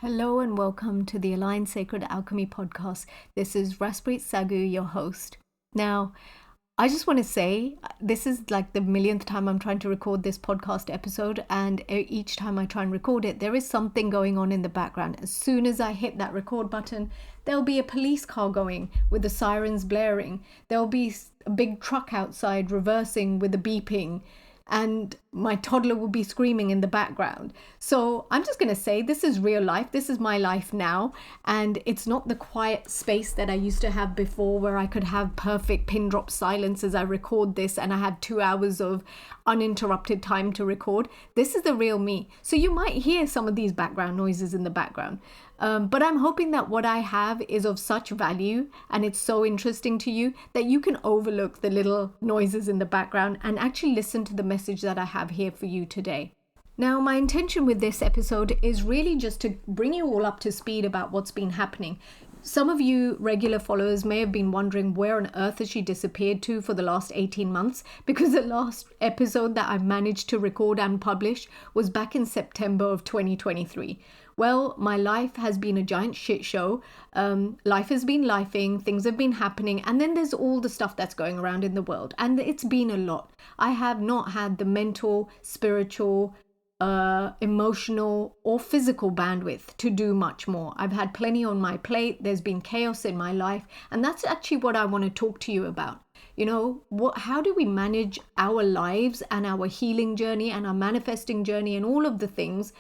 Hello and welcome to the Aligned Sacred Alchemy podcast. This is Raspreet Sagu, your host. Now, I just want to say this is like the millionth time I'm trying to record this podcast episode, and each time I try and record it, there is something going on in the background. As soon as I hit that record button, there'll be a police car going with the sirens blaring. There'll be a big truck outside reversing with the beeping, and my toddler will be screaming in the background. So I'm just going to say this is real life. This is my life now. And it's not the quiet space that I used to have before where I could have perfect pin drop silence as I record this and I have 2 hours of uninterrupted time to record. This is the real me. So you might hear some of these background noises in the background. But I'm hoping that what I have is of such value and it's so interesting to you that you can overlook the little noises in the background and actually listen to the message that I have here for you today. Now, my intention with this episode is really just to bring you all up to speed about what's been happening. Some of you regular followers may have been wondering where on earth has she disappeared to for the last 18 months, because the last episode that I managed to record and publish was back in September of 2023. Well, my life has been a giant shit show. Life has been lifing, things have been happening, and then there's all the stuff that's going around in the world, and it's been a lot. I have not had the mental, spiritual, emotional or physical bandwidth to do much more. I've had plenty on my plate. There's been chaos in my life, and that's actually what I want to talk to you about. You know, how do we manage our lives and our healing journey and our manifesting journey and all of the things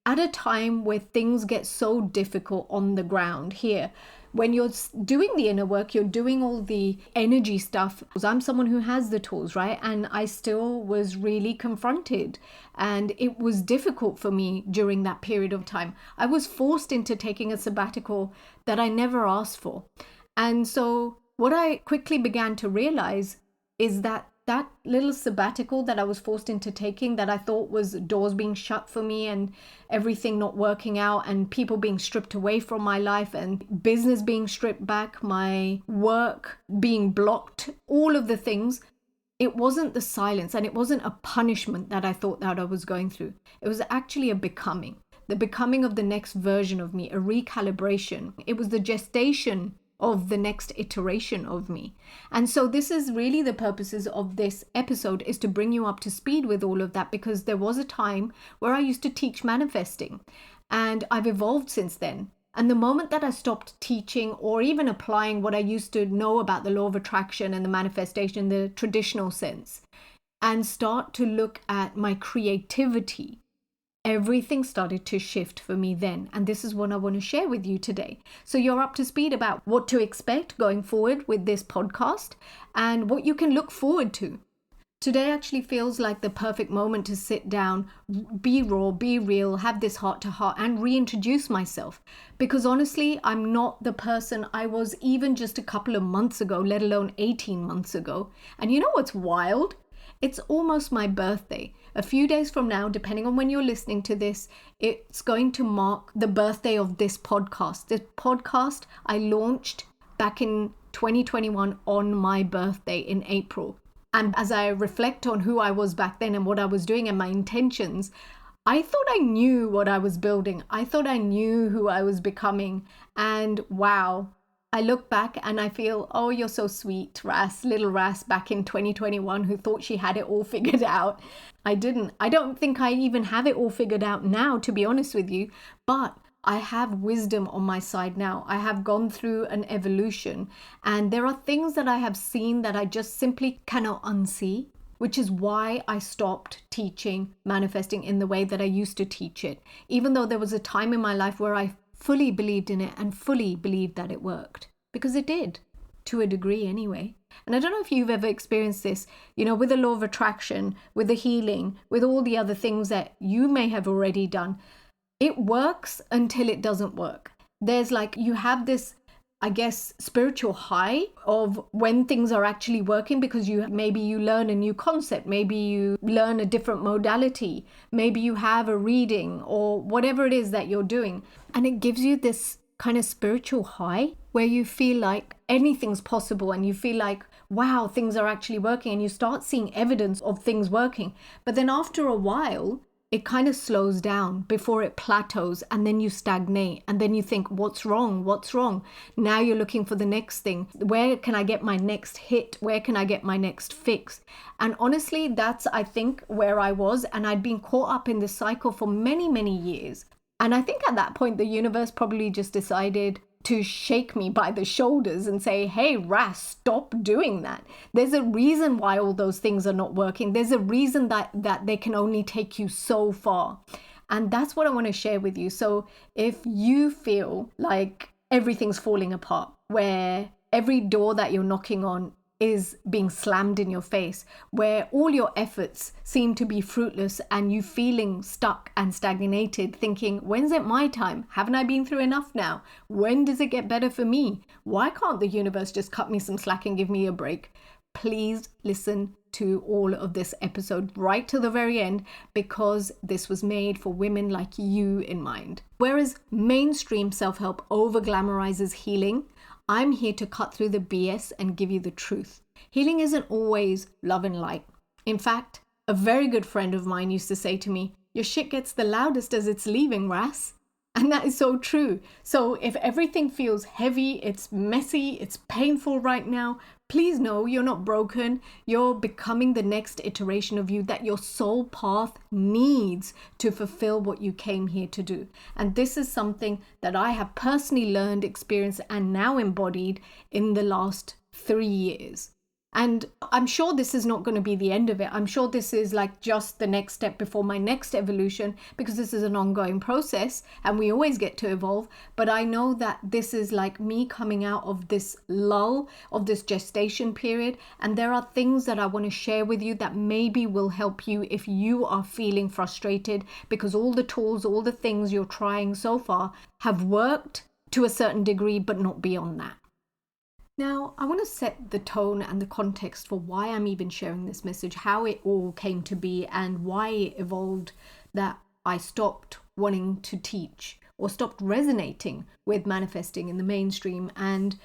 at a time where things get so difficult on the ground here? When you're doing the inner work, you're doing all the energy stuff. I'm someone who has the tools, right? And I still was really confronted. And it was difficult for me during that period of time. I was forced into taking a sabbatical that I never asked for. And so what I quickly began to realize is that little sabbatical that I was forced into taking, that I thought was doors being shut for me and everything not working out and people being stripped away from my life and business being stripped back, my work being blocked, all of the things, it wasn't the silence and it wasn't a punishment that I thought that I was going through. It was actually a becoming, the becoming of the next version of me, a recalibration. It was the gestation of the next iteration of me. And so this is really the purposes of this episode, is to bring you up to speed with all of that, because there was a time where I used to teach manifesting and I've evolved since then. And the moment that I stopped teaching or even applying what I used to know about the law of attraction and the manifestation in the traditional sense and start to look at my creativity, everything started to shift for me then. And this is what I want to share with you today. So you're up to speed about what to expect going forward with this podcast and what you can look forward to. Today actually feels like the perfect moment to sit down, be raw, be real, have this heart to heart and reintroduce myself. Because honestly, I'm not the person I was even just a couple of months ago, let alone 18 months ago. And you know what's wild? It's almost my birthday. A few days from now, depending on when you're listening to this, it's going to mark the birthday of this podcast. This podcast I launched back in 2021 on my birthday in April. And as I reflect on who I was back then and what I was doing and my intentions, I thought I knew what I was building. I thought I knew who I was becoming. And wow, I look back and I feel, oh, you're so sweet, Ras, little Ras back in 2021 who thought she had it all figured out. I didn't. I don't think I even have it all figured out now, to be honest with you, but I have wisdom on my side now. I have gone through an evolution and there are things that I have seen that I just simply cannot unsee, which is why I stopped teaching manifesting in the way that I used to teach it, even though there was a time in my life where I fully believed in it and fully believed that it worked, because it did, to a degree anyway. And I don't know if you've ever experienced this, you know, with the law of attraction, with the healing, with all the other things that you may have already done. It works until it doesn't work. There's like, you have this, I guess, spiritual high of when things are actually working, because maybe you learn a new concept, maybe you learn a different modality, maybe you have a reading or whatever it is that you're doing. And it gives you this kind of spiritual high where you feel like anything's possible and you feel like, wow, things are actually working, and you start seeing evidence of things working. But then after a while, it kind of slows down before it plateaus, and then you stagnate, and then you think, what's wrong? What's wrong? Now you're looking for the next thing. Where can I get my next hit? Where can I get my next fix? And honestly, that's, I think, where I was. And I'd been caught up in this cycle for many, many years. And I think at that point, the universe probably just decided to shake me by the shoulders and say, hey, Ras, stop doing that. There's a reason why all those things are not working. There's a reason that they can only take you so far. And that's what I want to share with you. So if you feel like everything's falling apart, where every door that you're knocking on is being slammed in your face, where all your efforts seem to be fruitless and you feeling stuck and stagnated, thinking, when's it my time? Haven't I been through enough now? When does it get better for me? Why can't the universe just cut me some slack and give me a break? Please listen to all of this episode right to the very end, because this was made for women like you in mind. Whereas mainstream self-help over glamorizes healing, I'm here to cut through the BS and give you the truth. Healing isn't always love and light. In fact, a very good friend of mine used to say to me, your shit gets the loudest as it's leaving, Ras. And that is so true. So if everything feels heavy, it's messy, it's painful right now, please know you're not broken. You're becoming the next iteration of you that your soul path needs to fulfill what you came here to do. And this is something that I have personally learned, experienced, and now embodied in the last 3 years. And I'm sure this is not going to be the end of it. I'm sure this is like just the next step before my next evolution, because this is an ongoing process and we always get to evolve. But I know that this is like me coming out of this lull, of this gestation period. And there are things that I want to share with you that maybe will help you if you are feeling frustrated, because all the tools, all the things you're trying so far have worked to a certain degree, but not beyond that. Now, I want to set the tone and the context for why I'm even sharing this message, how it all came to be, and why it evolved that I stopped wanting to teach or stopped resonating with manifesting in the mainstream and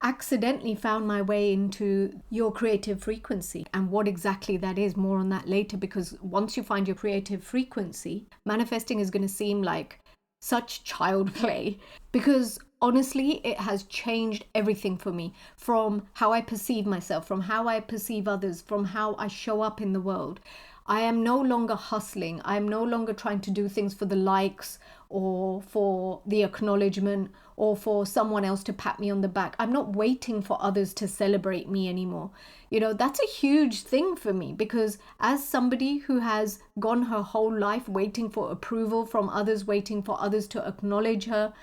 accidentally found my way into your creative frequency. And what exactly that is, more on that later, because once you find your creative frequency, manifesting is going to seem like such child play, because honestly, it has changed everything for me, from how I perceive myself, from how I perceive others, from how I show up in the world. I am no longer hustling. I am no longer trying to do things for the likes or for the acknowledgement or for someone else to pat me on the back. I'm not waiting for others to celebrate me anymore. You know, that's a huge thing for me, because as somebody who has gone her whole life waiting for approval from others, waiting for others to acknowledge her,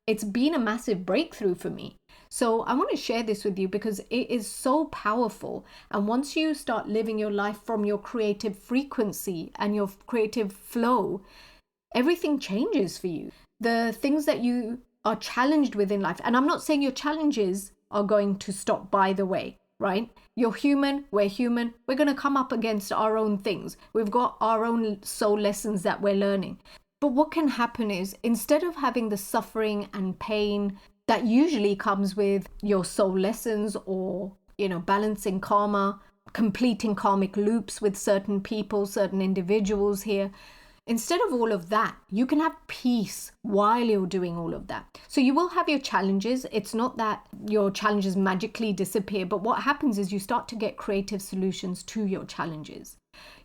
it's been a massive breakthrough for me. So I want to share this with you because it is so powerful. And once you start living your life from your creative frequency and your creative flow, everything changes for you. The things that you are challenged with in life, and I'm not saying your challenges are going to stop, by the way, right? You're human, we're human, we're going to come up against our own things. We've got our own soul lessons that we're learning. But what can happen is, instead of having the suffering and pain that usually comes with your soul lessons or, balancing karma, completing karmic loops with certain people, certain individuals here, instead of all of that, you can have peace while you're doing all of that. So you will have your challenges. It's not that your challenges magically disappear, but what happens is you start to get creative solutions to your challenges.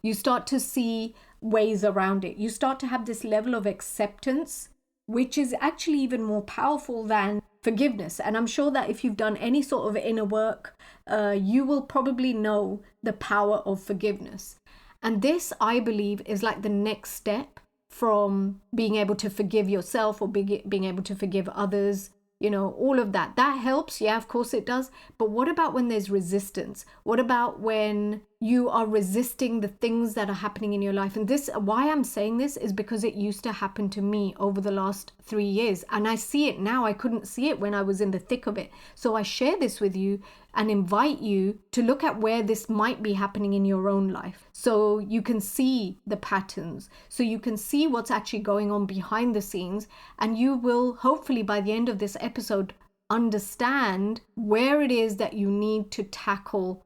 You start to see ways around it. You start to have this level of acceptance, which is actually even more powerful than forgiveness. And I'm sure that if you've done any sort of inner work, you will probably know the power of forgiveness. And this, I believe, is like the next step from being able to forgive yourself or being able to forgive others. All of that. That helps. Yeah, of course it does. But what about when there's resistance? What about when you are resisting the things that are happening in your life? And why I'm saying this is because it used to happen to me over the last 3 years. And I see it now. I couldn't see it when I was in the thick of it. So I share this with you and invite you to look at where this might be happening in your own life, so you can see the patterns, so you can see what's actually going on behind the scenes, and you will hopefully by the end of this episode understand where it is that you need to tackle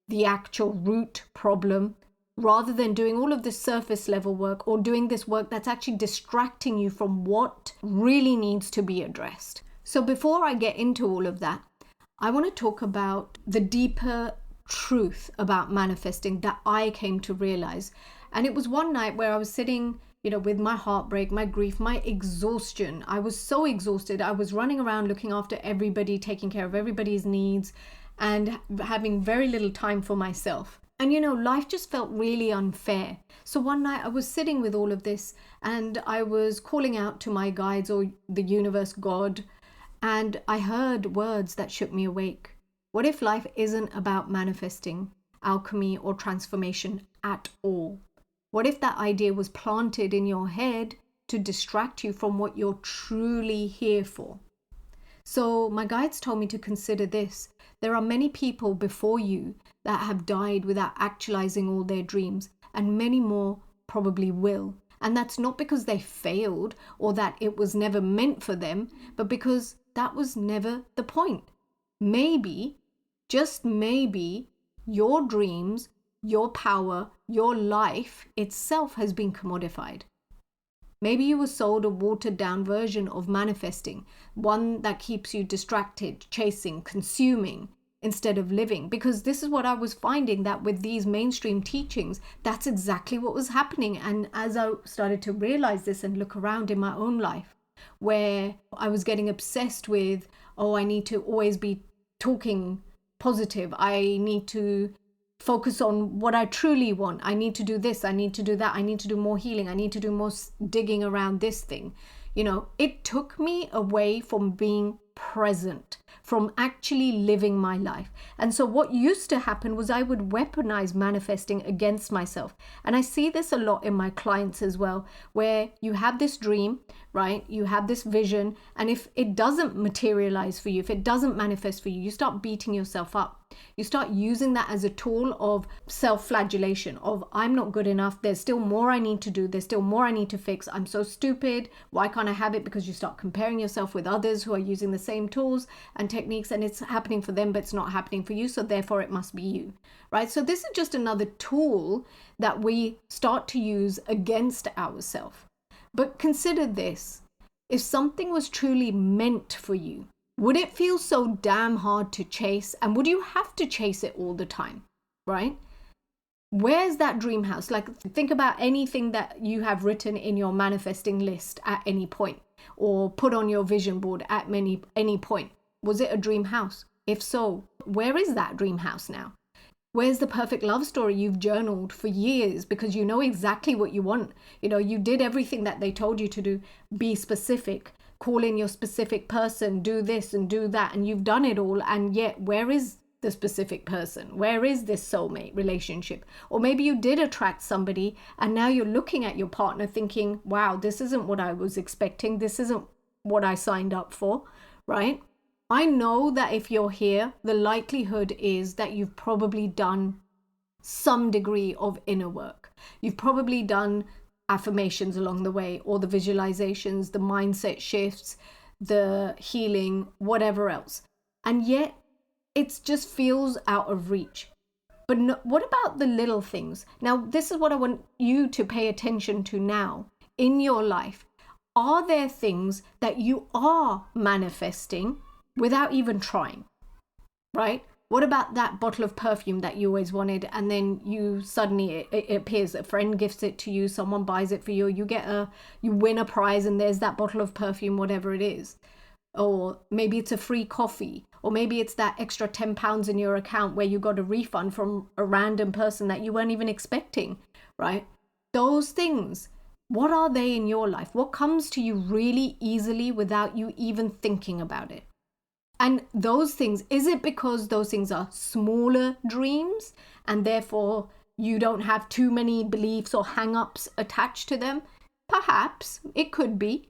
the actual root problem rather than doing all of this surface level work or doing this work that's actually distracting you from what really needs to be addressed. So before I get into all of that, I want to talk about the deeper truth about manifesting that I came to realize. And it was one night where I was sitting, with my heartbreak, my grief, my exhaustion. I was so exhausted. I was running around looking after everybody, taking care of everybody's needs, and having very little time for myself. And life just felt really unfair. So one night I was sitting with all of this and I was calling out to my guides or the universe, God, and I heard words that shook me awake. What if life isn't about manifesting, alchemy, or transformation at all? What if that idea was planted in your head to distract you from what you're truly here for? So my guides told me to consider this. There are many people before you that have died without actualizing all their dreams, and many more probably will. And that's not because they failed or that it was never meant for them, but because that was never the point. Maybe, just maybe, your dreams, your power, your life itself has been commodified. Maybe you were sold a watered down version of manifesting, one that keeps you distracted, chasing, consuming, instead of living. Because this is what I was finding, that with these mainstream teachings, that's exactly what was happening. And as I started to realize this and look around in my own life, where I was getting obsessed with, I need to always be talking positive. I need to focus on what I truly want. I need to do this. I need to do that. I need to do more healing. I need to do more digging around this thing. It took me away from being present, from actually living my life. And so what used to happen was I would weaponize manifesting against myself. And I see this a lot in my clients as well, where you have this dream, right? You have this vision. And if it doesn't materialize for you, if it doesn't manifest for you, you start beating yourself up. You start using that as a tool of self-flagellation, of I'm not good enough. There's still more I need to do. There's still more I need to fix. I'm so stupid. Why can't I have it? Because you start comparing yourself with others who are using the same tools and techniques, and it's happening for them, but it's not happening for you. So therefore it must be you, right? So this is just another tool that we start to use against ourselves. But consider this. If something was truly meant for you, would it feel so damn hard to chase? And would you have to chase it all the time, right? Where's that dream house? Like, think about anything that you have written in your manifesting list at any point, or put on your vision board at any point. Was it a dream house? If so, where is that dream house now? Where's the perfect love story you've journaled for years because you know exactly what you want? You did everything that they told you to do. Be specific. Call in your specific person, do this and do that, and you've done it all, and yet where is the specific person? Where is this soulmate relationship? Or maybe you did attract somebody and now you're looking at your partner thinking, wow, this isn't what I was expecting. This isn't what I signed up for, right? I know that if you're here, the likelihood is that you've probably done some degree of inner work. You've probably done affirmations along the way, or the visualizations, the mindset shifts, the healing, whatever else. And yet it just feels out of reach. But no, what about the little things? Now, this is what I want you to pay attention to now in your life. Are there things that you are manifesting without even trying, right? What about that bottle of perfume that you always wanted, and then you suddenly it appears, a friend gifts it to you, someone buys it for you, you win a prize, and there's that bottle of perfume, whatever it is. Or maybe it's a free coffee, or maybe it's that extra £10 in your account where you got a refund from a random person that you weren't even expecting, right? Those things, what are they in your life? What comes to you really easily without you even thinking about it? And those things, is it because those things are smaller dreams and therefore you don't have too many beliefs or hang-ups attached to them? Perhaps, it could be.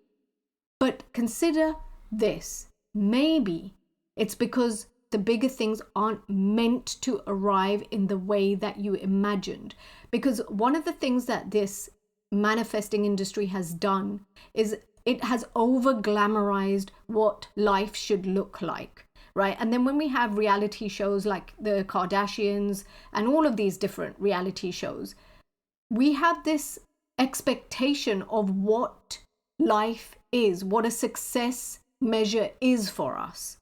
But consider this. Maybe it's because the bigger things aren't meant to arrive in the way that you imagined. Because one of the things that this manifesting industry has done is it has over glamorized what life should look like, right? And then when we have reality shows like the Kardashians and all of these different reality shows, we have this expectation of what life is, what a success measure is for us,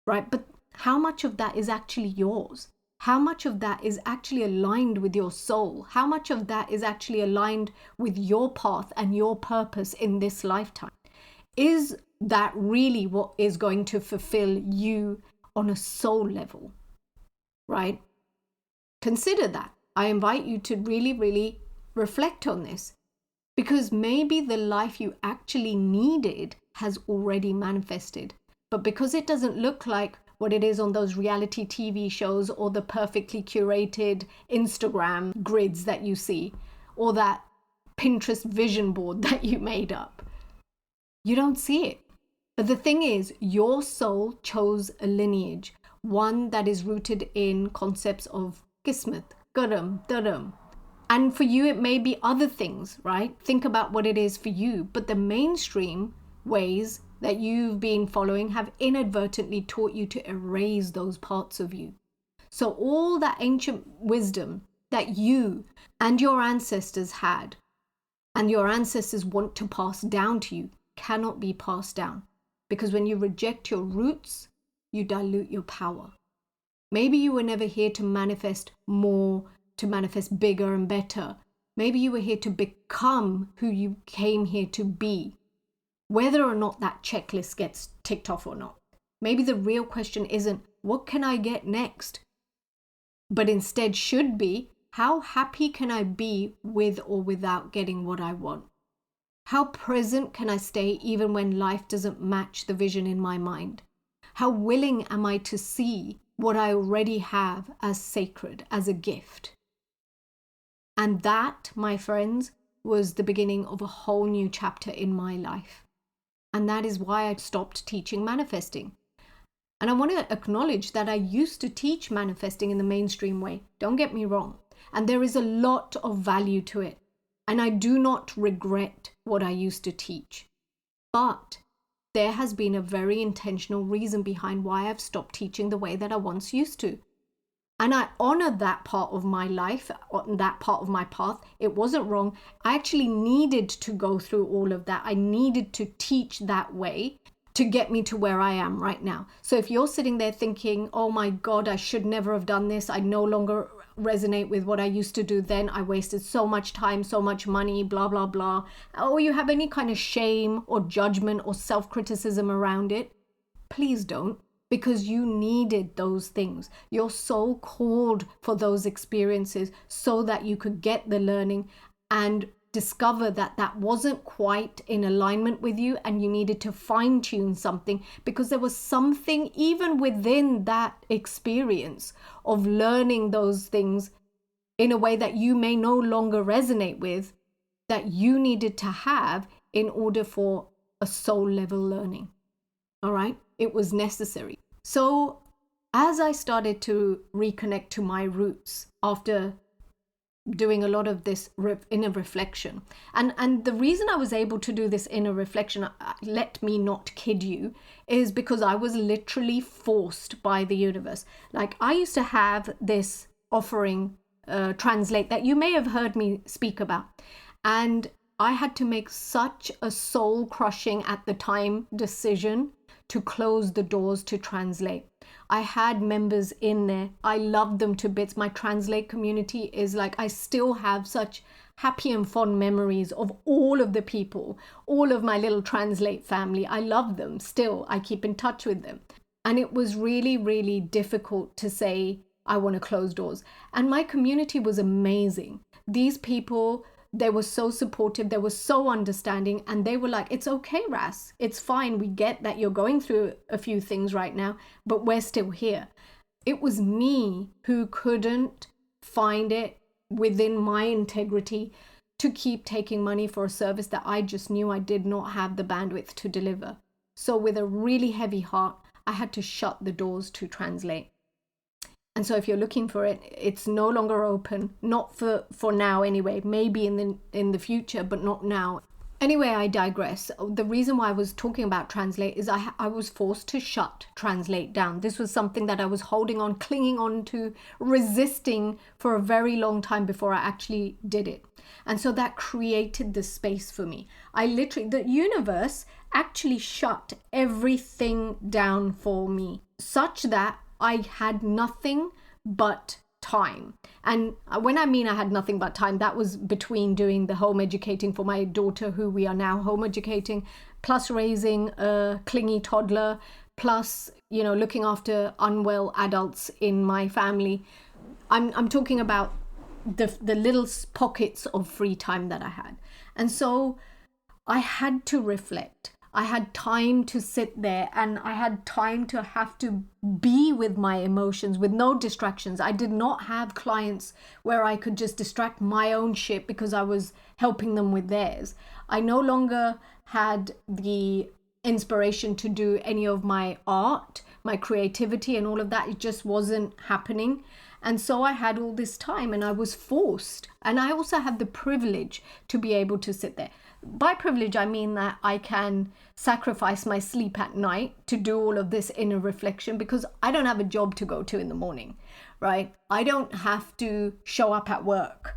right? But how much of that is actually yours? How much of that is actually aligned with your soul? How much of that is actually aligned with your path and your purpose in this lifetime? Is that really what is going to fulfill you on a soul level, right? Consider that. I invite you to really, really reflect on this, because maybe the life you actually needed has already manifested. But because it doesn't look like what it is on those reality TV shows or the perfectly curated Instagram grids that you see, or that Pinterest vision board that you made up, you don't see it. But the thing is, your soul chose a lineage, one that is rooted in concepts of kismet, karam, dharam. And for you, it may be other things, right? Think about what it is for you. But the mainstream ways that you've been following have inadvertently taught you to erase those parts of you. So all that ancient wisdom that you and your ancestors had, and your ancestors want to pass down to you, cannot be passed down. Because when you reject your roots, you dilute your power. Maybe you were never here to manifest more, to manifest bigger and better. Maybe you were here to become who you came here to be, whether or not that checklist gets ticked off or not. Maybe the real question isn't, what can I get next? But instead should be, how happy can I be with or without getting what I want? How present can I stay even when life doesn't match the vision in my mind? How willing am I to see what I already have as sacred, as a gift? And that, my friends, was the beginning of a whole new chapter in my life. And that is why I stopped teaching manifesting. And I want to acknowledge that I used to teach manifesting in the mainstream way. Don't get me wrong. And there is a lot of value to it. And I do not regret what I used to teach. But there has been a very intentional reason behind why I've stopped teaching the way that I once used to. And I honor that part of my life, that part of my path. It wasn't wrong. I actually needed to go through all of that. I needed to teach that way to get me to where I am right now. So if you're sitting there thinking, oh my God, I should never have done this. I no longer resonate with what I used to do then. I wasted so much time, so much money, blah, blah, blah. Or you have any kind of shame or judgment or self-criticism around it, please don't. Because you needed those things. Your soul called for those experiences so that you could get the learning and discover that that wasn't quite in alignment with you, and you needed to fine-tune something, because there was something even within that experience of learning those things in a way that you may no longer resonate with, that you needed to have in order for a soul level learning. All right? It was necessary. So as I started to reconnect to my roots after doing a lot of this inner reflection, and the reason I was able to do this inner reflection, let me not kid you, is because I was literally forced by the universe. Like, I used to have this offering translate that you may have heard me speak about, and I had to make such a soul crushing at the time decision to close the doors to translate. I had members in there. I loved them to bits. My translate community is like, I still have such happy and fond memories of all of the people, all of my little translate family. I love them still. I keep in touch with them. And it was really, really difficult to say, I want to close doors. And my community was amazing. These people, they were so supportive, they were so understanding, and they were like, it's okay, Ras, it's fine. We get that you're going through a few things right now, but we're still here. It was me who couldn't find it within my integrity to keep taking money for a service that I just knew I did not have the bandwidth to deliver. So with a really heavy heart, I had to shut the doors to translate. And so if you're looking for it, it's no longer open, not for now anyway, maybe in the future, but not now. Anyway, I digress. The reason why I was talking about translate is I was forced to shut translate down. This was something that I was holding on, clinging on to, resisting for a very long time before I actually did it. And so that created the space for me. The universe actually shut everything down for me, such that I had nothing but time. And when I mean I had nothing but time, that was between doing the home educating for my daughter, who we are now home educating, plus raising a clingy toddler, plus, looking after unwell adults in my family. I'm talking about the little pockets of free time that I had. And so I had to reflect. I had time to sit there, and I had time to have to be with my emotions with no distractions. I did not have clients where I could just distract my own shit because I was helping them with theirs. I no longer had the inspiration to do any of my art, my creativity and all of that. It just wasn't happening. And so I had all this time, and I was forced. And I also have the privilege to be able to sit there. By privilege, I mean that I can sacrifice my sleep at night to do all of this inner reflection, because I don't have a job to go to in the morning, right? I don't have to show up at work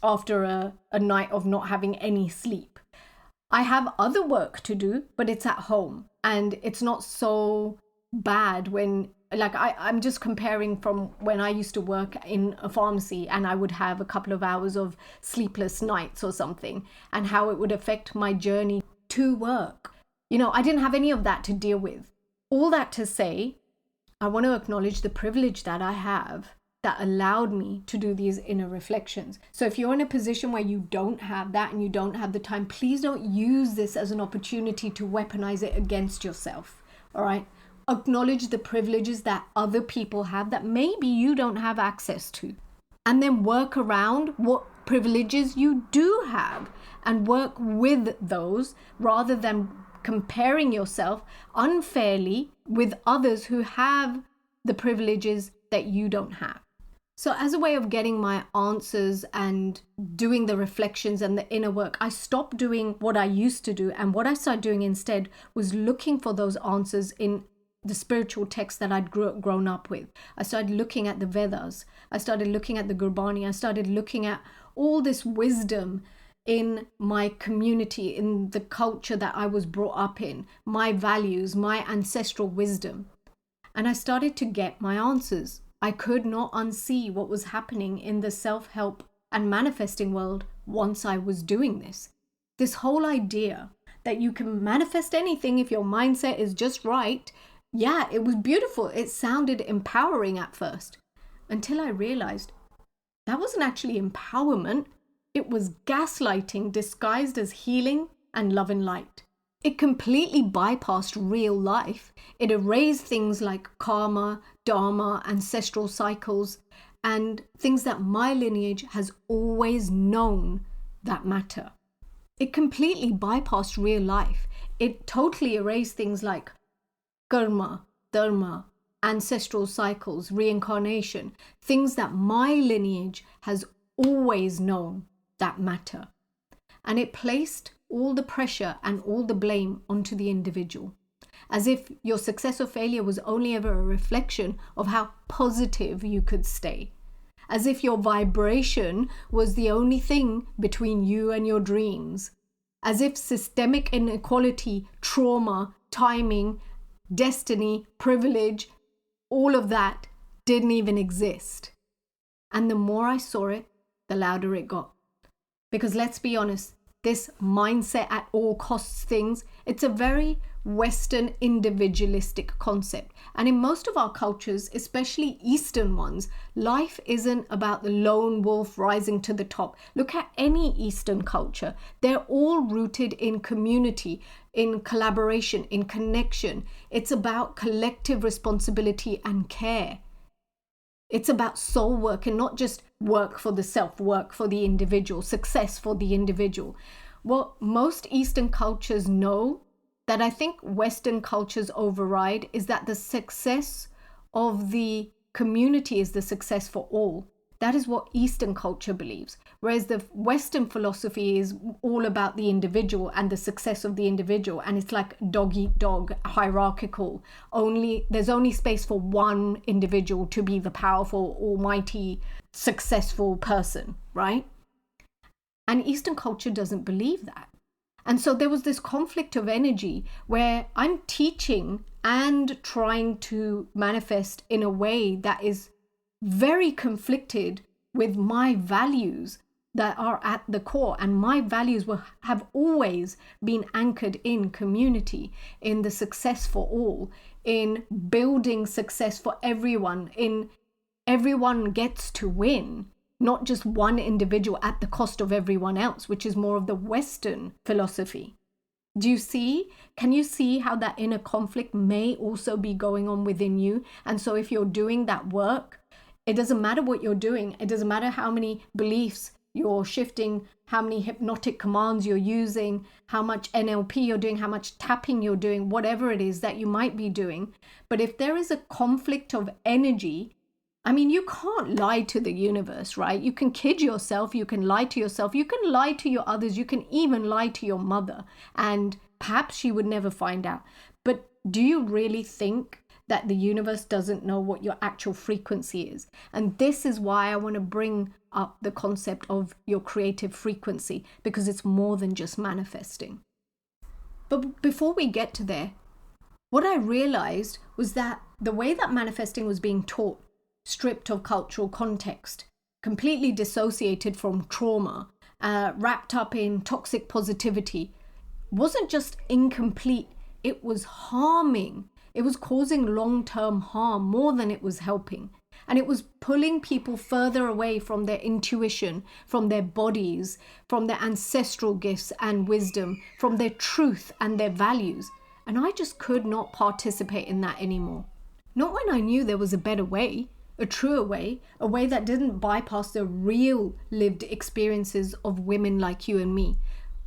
after a night of not having any sleep. I have other work to do, but it's at home, and it's not so bad when, I'm just comparing from when I used to work in a pharmacy, and I would have a couple of hours of sleepless nights or something, and how it would affect my journey to work. I didn't have any of that to deal with. All that to say, I want to acknowledge the privilege that I have that allowed me to do these inner reflections. So if you're in a position where you don't have that and you don't have the time, please don't use this as an opportunity to weaponize it against yourself. All right? Acknowledge the privileges that other people have that maybe you don't have access to, and then work around what privileges you do have and work with those, rather than comparing yourself unfairly with others who have the privileges that you don't have. So as a way of getting my answers and doing the reflections and the inner work, I stopped doing what I used to do. And what I started doing instead was looking for those answers in the spiritual texts that I'd grown up with. I started looking at the Vedas. I started looking at the Gurbani. I started looking at all this wisdom in my community, in the culture that I was brought up in, my values, my ancestral wisdom. And I started to get my answers. I could not unsee what was happening in the self-help and manifesting world once I was doing this. This whole idea that you can manifest anything if your mindset is just right. Yeah, it was beautiful. It sounded empowering at first, until I realized that wasn't actually empowerment. It was gaslighting disguised as healing and love and light. It completely bypassed real life. It erased things like karma, dharma, ancestral cycles, and things that my lineage has always known that matter. It completely bypassed real life. It totally erased things like karma, dharma, ancestral cycles, reincarnation, things that my lineage has always known that matter. And it placed all the pressure and all the blame onto the individual, as if your success or failure was only ever a reflection of how positive you could stay, as if your vibration was the only thing between you and your dreams, as if systemic inequality, trauma, timing, destiny, privilege, all of that didn't even exist. And the more I saw it, the louder it got. Because let's be honest, this mindset at all costs things, it's a very Western individualistic concept. And in most of our cultures, especially Eastern ones, life isn't about the lone wolf rising to the top. Look at any Eastern culture. They're all rooted in community, in collaboration, in connection. It's about collective responsibility and care. It's about soul work, and not just work for the self, work for the individual, success for the individual. What most Eastern cultures know that I think Western cultures override is that the success of the community is the success for all. That is what Eastern culture believes. Whereas the Western philosophy is all about the individual and the success of the individual. And it's like dog eat dog, hierarchical. There's only space for one individual to be the powerful, almighty, successful person, right? And Eastern culture doesn't believe that. And so there was this conflict of energy where I'm teaching and trying to manifest in a way that is very conflicted with my values that are at the core. And my values have always been anchored in community, in the success for all, in building success for everyone, in everyone gets to win, not just one individual at the cost of everyone else, which is more of the Western philosophy. Do you see? Can you see how that inner conflict may also be going on within you? And so if you're doing that work, it doesn't matter what you're doing. It doesn't matter how many beliefs you're shifting, how many hypnotic commands you're using, how much NLP you're doing, how much tapping you're doing, whatever it is that you might be doing. But if there is a conflict of energy, I mean, you can't lie to the universe, right? You can kid yourself, you can lie to yourself, you can lie to your others, you can even lie to your mother, and perhaps she would never find out. But do you really think that the universe doesn't know what your actual frequency is? And this is why I want to bring up the concept of your creative frequency, because it's more than just manifesting. But before we get to there, what I realized was that the way that manifesting was being taught, stripped of cultural context, completely dissociated from trauma, wrapped up in toxic positivity, wasn't just incomplete, it was harming. It was causing long-term harm more than it was helping. And it was pulling people further away from their intuition, from their bodies, from their ancestral gifts and wisdom, from their truth and their values. And I just could not participate in that anymore. Not when I knew there was a better way, a truer way, a way that didn't bypass the real lived experiences of women like you and me,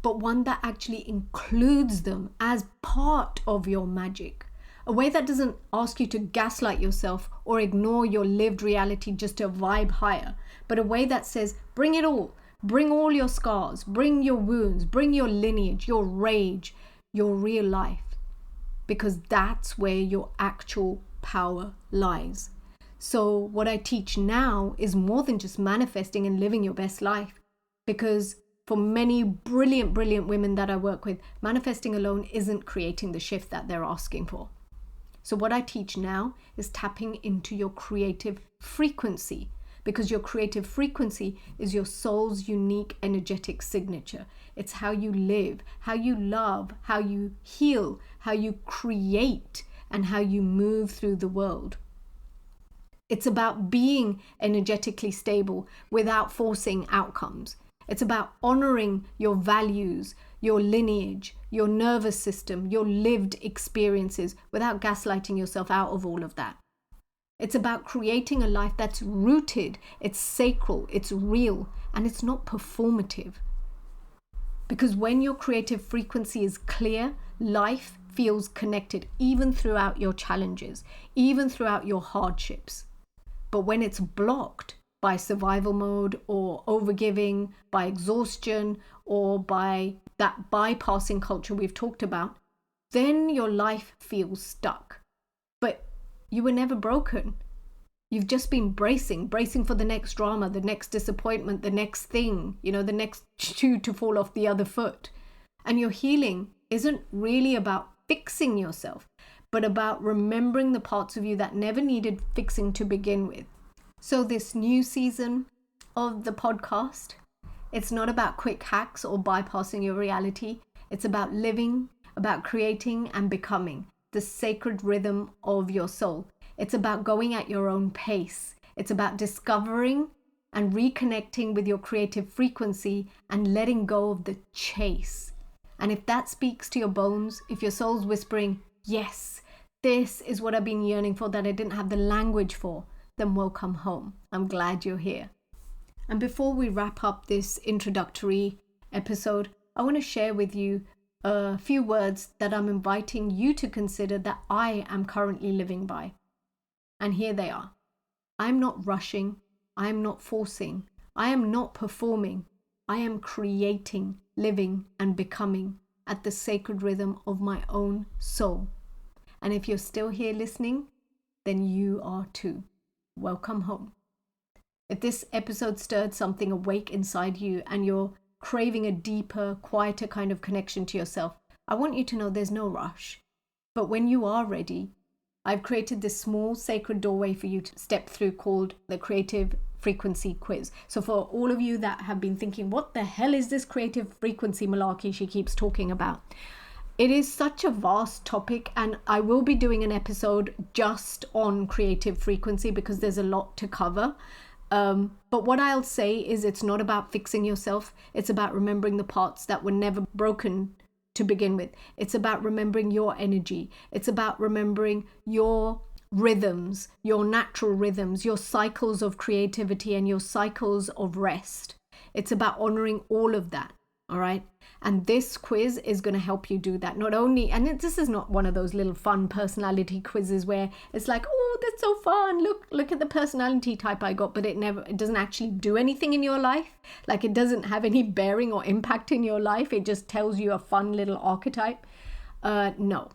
but one that actually includes them as part of your magic. A way that doesn't ask you to gaslight yourself or ignore your lived reality just to vibe higher, but a way that says, bring it all. Bring all your scars, bring your wounds, bring your lineage, your rage, your real life. Because that's where your actual power lies. So what I teach now is more than just manifesting and living your best life. Because for many brilliant women that I work with, manifesting alone isn't creating the shift that they're asking for. So what I teach now is tapping into your creative frequency, because your creative frequency is your soul's unique energetic signature. It's how you live, how you love, how you heal, how you create, and how you move through the world. It's about being energetically stable without forcing outcomes. It's about honoring your values, your lineage, your nervous system, your lived experiences without gaslighting yourself out of all of that. It's about creating a life that's rooted, it's sacral, it's real, and it's not performative. Because when your creative frequency is clear, life feels connected even throughout your challenges, even throughout your hardships. But when it's blocked by survival mode or overgiving, by exhaustion, or by that bypassing culture we've talked about, then your life feels stuck. But you were never broken. You've just been bracing for the next drama, the next disappointment, the next thing, the next shoe to fall off the other foot. And your healing isn't really about fixing yourself, but about remembering the parts of you that never needed fixing to begin with. So this new season of the podcast, it's not about quick hacks or bypassing your reality. It's about living, about creating and becoming the sacred rhythm of your soul. It's about going at your own pace. It's about discovering and reconnecting with your creative frequency and letting go of the chase. And if that speaks to your bones, if your soul's whispering, yes, this is what I've been yearning for that I didn't have the language for, then welcome home. I'm glad you're here. And before we wrap up this introductory episode, I want to share with you a few words that I'm inviting you to consider that I am currently living by. And here they are. I'm not rushing. I am not forcing. I am not performing. I am creating, living, and becoming at the sacred rhythm of my own soul. And if you're still here listening, then you are too. Welcome home. If this episode stirred something awake inside you and you're craving a deeper, quieter kind of connection to yourself, I want you to know there's no rush. But when you are ready, I've created this small sacred doorway for you to step through called the Creative Frequency Quiz. So for all of you that have been thinking, what the hell is this creative frequency malarkey she keeps talking about? It is such a vast topic, and I will be doing an episode just on creative frequency because there's a lot to cover. But what I'll say is it's not about fixing yourself. It's about remembering the parts that were never broken to begin with. It's about remembering your energy. It's about remembering your rhythms, your natural rhythms, your cycles of creativity and your cycles of rest. It's about honoring all of that. All right. And this quiz is going to help you do that. Not only, and this is not one of those little fun personality quizzes where it's like, oh, that's so fun. Look at the personality type I got, but it doesn't actually do anything in your life. Like it doesn't have any bearing or impact in your life. It just tells you a fun little archetype. No,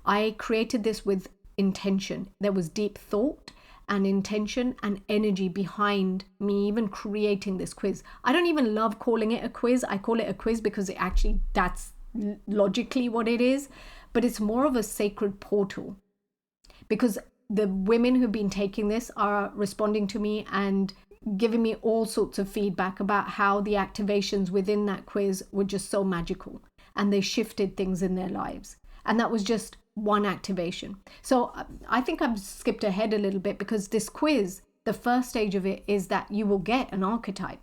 I created this with intention. There was deep thought and intention and energy behind me even creating this quiz. I don't even love calling it a quiz. I call it a quiz because that's logically what it is, but it's more of a sacred portal because the women who've been taking this are responding to me and giving me all sorts of feedback about how the activations within that quiz were just so magical and they shifted things in their lives. And that was just one activation. So I think I've skipped ahead a little bit because this quiz, the first stage of it is that you will get an archetype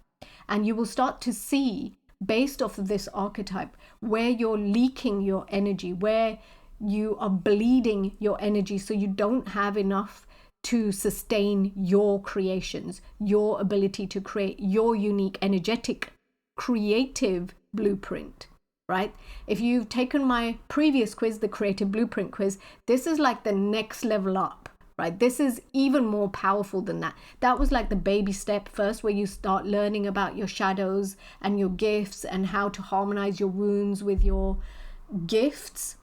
and you will start to see based off of this archetype where you're leaking your energy, where you are bleeding your energy so you don't have enough to sustain your creations, your ability to create your unique, energetic, creative blueprint. Right? If you've taken my previous quiz, the Creative Blueprint quiz, this is like the next level up, right? This is even more powerful than that. That was like the baby step first, where you start learning about your shadows and your gifts and how to harmonize your wounds with your gifts.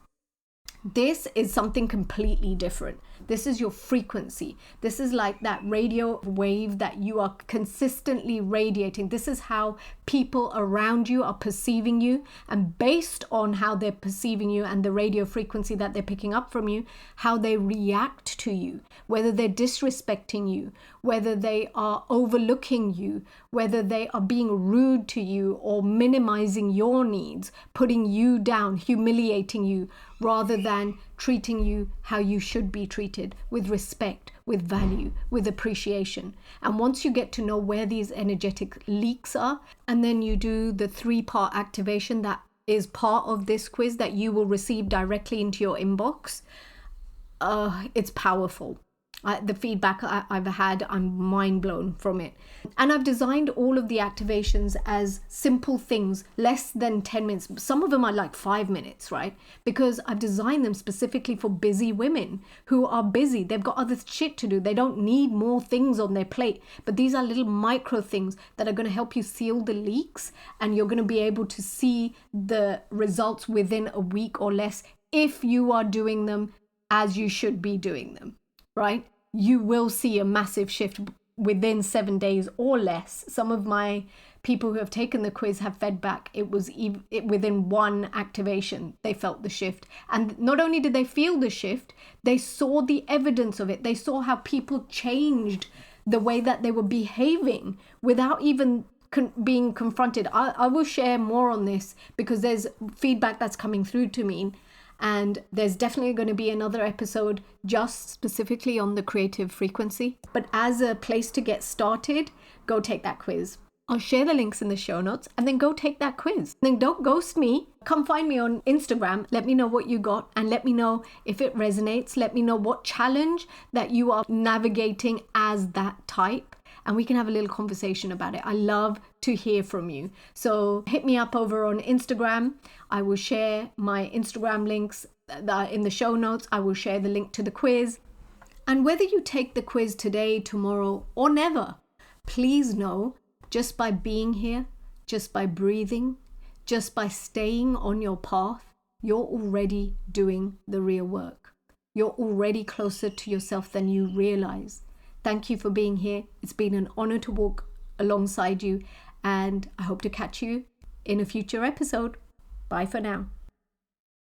This is something completely different. This is your frequency. This is like that radio wave that you are consistently radiating. This is how people around you are perceiving you. And based on how they're perceiving you and the radio frequency that they're picking up from you, how they react to you, whether they're disrespecting you, whether they are overlooking you, whether they are being rude to you or minimizing your needs, putting you down, humiliating you, rather than treating you how you should be treated, with respect, with value, with appreciation. And once you get to know where these energetic leaks are, and then you do the 3-part activation that is part of this quiz that you will receive directly into your inbox, it's powerful. The feedback I've had, I'm mind blown from it. And I've designed all of the activations as simple things, less than 10 minutes. Some of them are like 5 minutes, right? Because I've designed them specifically for busy women who are busy. They've got other shit to do. They don't need more things on their plate. But these are little micro things that are going to help you seal the leaks. And you're going to be able to see the results within a week or less if you are doing them as you should be doing them, right? You will see a massive shift within 7 days or less. Some of my people who have taken the quiz have fed back. It was within one activation, they felt the shift. And not only did they feel the shift, they saw the evidence of it. They saw how people changed the way that they were behaving without even being confronted. I will share more on this because there's feedback that's coming through to me. And there's definitely going to be another episode just specifically on the creative frequency. But as a place to get started, go take that quiz. I'll share the links in the show notes and then go take that quiz. Then don't ghost me. Come find me on Instagram. Let me know what you got and let me know if it resonates. Let me know what challenge that you are navigating as that type. And we can have a little conversation about it. I love to hear from you. So hit me up over on Instagram. I will share my Instagram links in the show notes. I will share the link to the quiz. And whether you take the quiz today, tomorrow, or never, please know just by being here, just by breathing, just by staying on your path, you're already doing the real work. You're already closer to yourself than you realize. Thank you for being here. It's been an honor to walk alongside you, and I hope to catch you in a future episode. Bye for now.